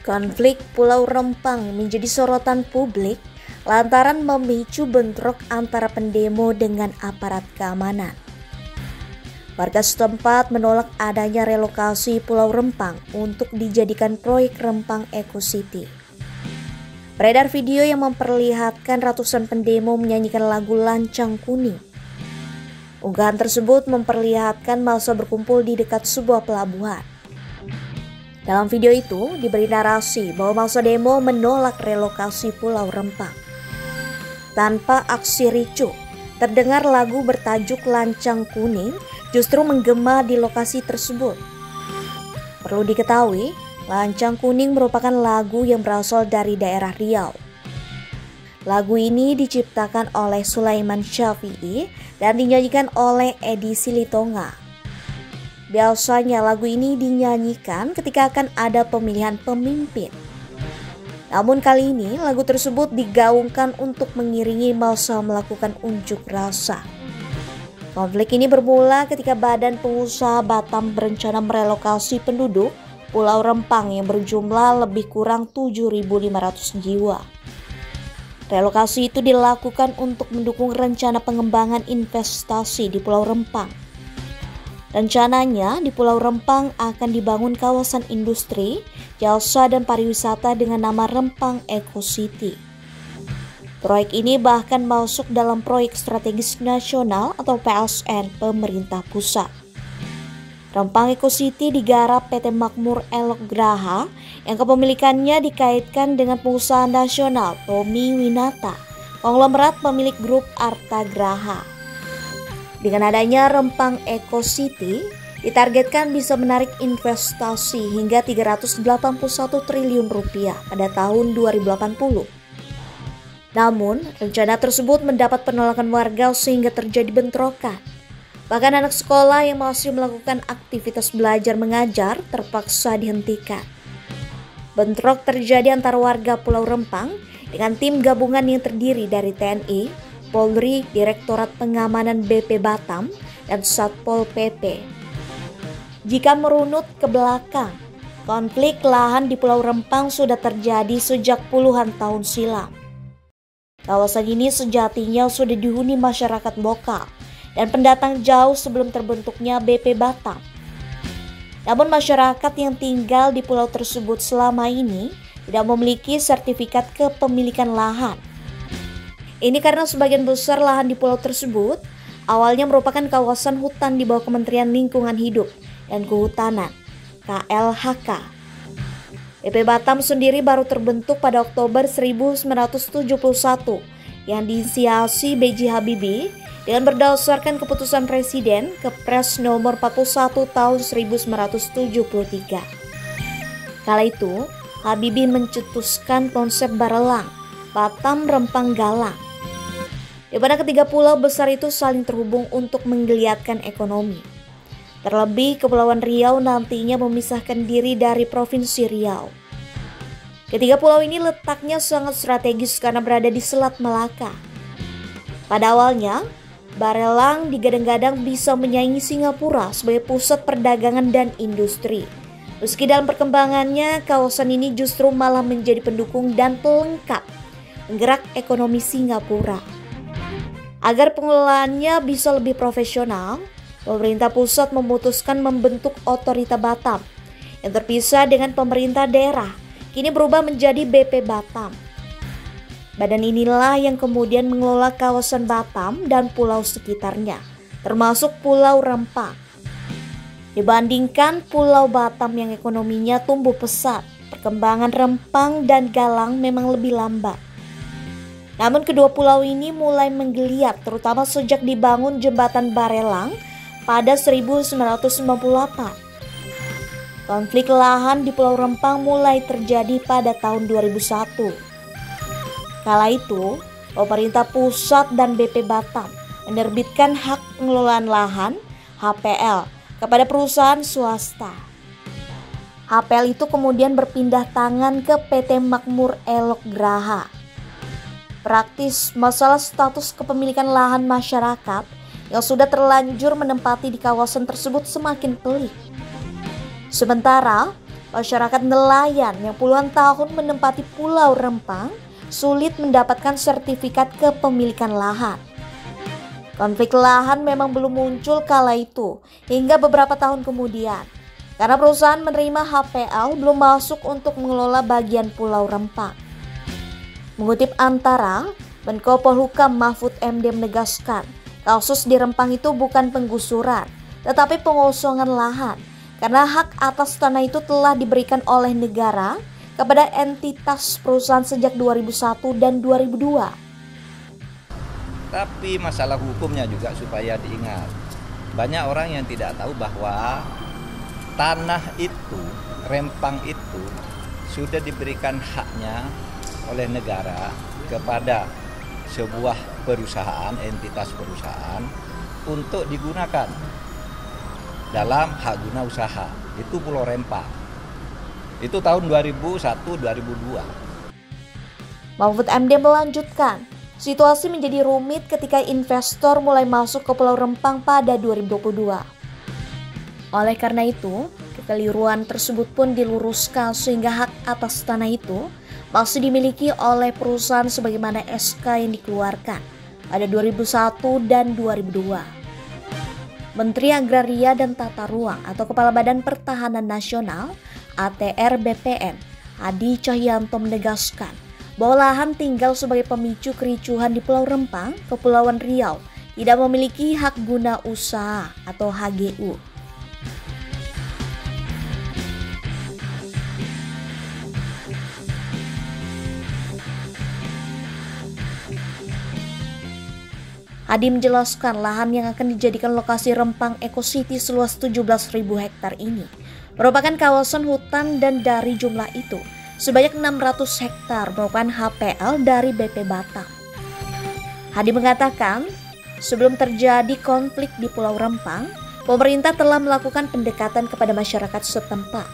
Konflik Pulau Rempang menjadi sorotan publik lantaran memicu bentrok antara pendemo dengan aparat keamanan. Warga setempat menolak adanya relokasi Pulau Rempang untuk dijadikan proyek Rempang Eco City. Beredar video yang memperlihatkan ratusan pendemo menyanyikan lagu Lancang Kuning. Unggahan tersebut memperlihatkan massa berkumpul di dekat sebuah pelabuhan. Dalam video itu diberi narasi bahwa massa demo menolak relokasi Pulau Rempang. Tanpa aksi ricuh, terdengar lagu bertajuk Lancang Kuning justru menggema di lokasi tersebut. Perlu diketahui, Lancang Kuning merupakan lagu yang berasal dari daerah Riau. Lagu ini diciptakan oleh Sulaiman Syafi'i dan dinyanyikan oleh Edi Silitonga. Biasanya lagu ini dinyanyikan ketika akan ada pemilihan pemimpin. Namun kali ini lagu tersebut digaungkan untuk mengiringi massa melakukan unjuk rasa. Konflik ini bermula ketika Badan Pengusaha Batam berencana merelokasi penduduk Pulau Rempang yang berjumlah lebih kurang 7.500 jiwa. Relokasi itu dilakukan untuk mendukung rencana pengembangan investasi di Pulau Rempang. Rencananya di Pulau Rempang akan dibangun kawasan industri, jasa dan pariwisata dengan nama Rempang Eco City. Proyek ini bahkan masuk dalam proyek strategis nasional atau PSN pemerintah pusat. Rempang Eco City digarap PT Makmur Elok Graha yang kepemilikannya dikaitkan dengan pengusaha nasional Tommy Winata, konglomerat pemilik grup Arta Graha. Dengan adanya Rempang Eco City, ditargetkan bisa menarik investasi hingga 381 triliun rupiah pada tahun 2080. Namun, rencana tersebut mendapat penolakan warga sehingga terjadi bentrokan. Bahkan anak sekolah yang masih melakukan aktivitas belajar mengajar terpaksa dihentikan. Bentrok terjadi antara warga Pulau Rempang dengan tim gabungan yang terdiri dari TNI, Polri, Direktorat Pengamanan BP Batam, dan Satpol PP. Jika merunut ke belakang, konflik lahan di Pulau Rempang sudah terjadi sejak puluhan tahun silam. Kawasan ini sejatinya sudah dihuni masyarakat lokal dan pendatang jauh sebelum terbentuknya BP Batam. Namun masyarakat yang tinggal di pulau tersebut selama ini tidak memiliki sertifikat kepemilikan lahan. Ini karena sebagian besar lahan di pulau tersebut awalnya merupakan kawasan hutan di bawah Kementerian Lingkungan Hidup dan Kehutanan (KLHK). BP Batam sendiri baru terbentuk pada Oktober 1971 yang diinisiasi B.J. Habibie dengan berdasarkan keputusan Presiden Kepres nomor 41 tahun 1973. Kala itu, Habibie mencetuskan konsep Barelang, Batam, Rempang, Galang, di mana ketiga pulau besar itu saling terhubung untuk menggeliatkan ekonomi. Terlebih Kepulauan Riau nantinya memisahkan diri dari Provinsi Riau. Ketiga pulau ini letaknya sangat strategis karena berada di Selat Malaka. Pada awalnya, Barelang digadang-gadang bisa menyaingi Singapura sebagai pusat perdagangan dan industri. Meski dalam perkembangannya, kawasan ini justru malah menjadi pendukung dan pelengkap penggerak ekonomi Singapura. Agar pengelolaannya bisa lebih profesional, pemerintah pusat memutuskan membentuk Otorita Batam yang terpisah dengan pemerintah daerah, kini berubah menjadi BP Batam. Badan inilah yang kemudian mengelola kawasan Batam dan pulau sekitarnya, termasuk Pulau Rempang. Dibandingkan Pulau Batam yang ekonominya tumbuh pesat, perkembangan Rempang dan Galang memang lebih lambat. Namun kedua pulau ini mulai menggeliat terutama sejak dibangun jembatan Barelang pada 1998. Konflik lahan di Pulau Rempang mulai terjadi pada tahun 2001. Kala itu, pemerintah pusat dan BP Batam menerbitkan hak pengelolaan lahan (HPL) kepada perusahaan swasta. HPL itu kemudian berpindah tangan ke PT Makmur Elok Graha. Praktis, masalah status kepemilikan lahan masyarakat yang sudah terlanjur menempati di kawasan tersebut semakin pelik. Sementara masyarakat nelayan yang puluhan tahun menempati Pulau Rempang sulit mendapatkan sertifikat kepemilikan lahan. Konflik lahan memang belum muncul kala itu hingga beberapa tahun kemudian, karena perusahaan menerima HPL belum masuk untuk mengelola bagian Pulau Rempang. Mengutip Antara, Menko Polhukam Mahfud MD menegaskan, kasus di Rempang itu bukan penggusuran, tetapi pengosongan lahan, karena hak atas tanah itu telah diberikan oleh negara kepada entitas perusahaan sejak 2001 dan 2002. Tapi masalah hukumnya juga supaya diingat. Banyak orang yang tidak tahu bahwa tanah itu, Rempang itu sudah diberikan haknya oleh negara kepada sebuah perusahaan, entitas perusahaan untuk digunakan dalam hak guna usaha. Itu Pulau Rempang. Itu tahun 2001-2002. Mahfud MD melanjutkan, situasi menjadi rumit ketika investor mulai masuk ke Pulau Rempang pada 2022. Oleh karena itu, kekeliruan tersebut pun diluruskan sehingga hak atas tanah itu masih dimiliki oleh perusahaan sebagaimana SK yang dikeluarkan pada 2001 dan 2002. Menteri Agraria dan Tata Ruang atau Kepala Badan Pertahanan Nasional ATR BPN Hadi Cahyanto menegaskan bahwa lahan tinggal sebagai pemicu kericuhan di Pulau Rempang, Kepulauan Riau, tidak memiliki hak guna usaha atau HGU. Hadi menjelaskan lahan yang akan dijadikan lokasi Rempang Eco City seluas 17.000 hektar ini merupakan kawasan hutan dan dari jumlah itu, sebanyak 600 hektar merupakan HPL dari BP Batam. Hadi mengatakan, sebelum terjadi konflik di Pulau Rempang, pemerintah telah melakukan pendekatan kepada masyarakat setempat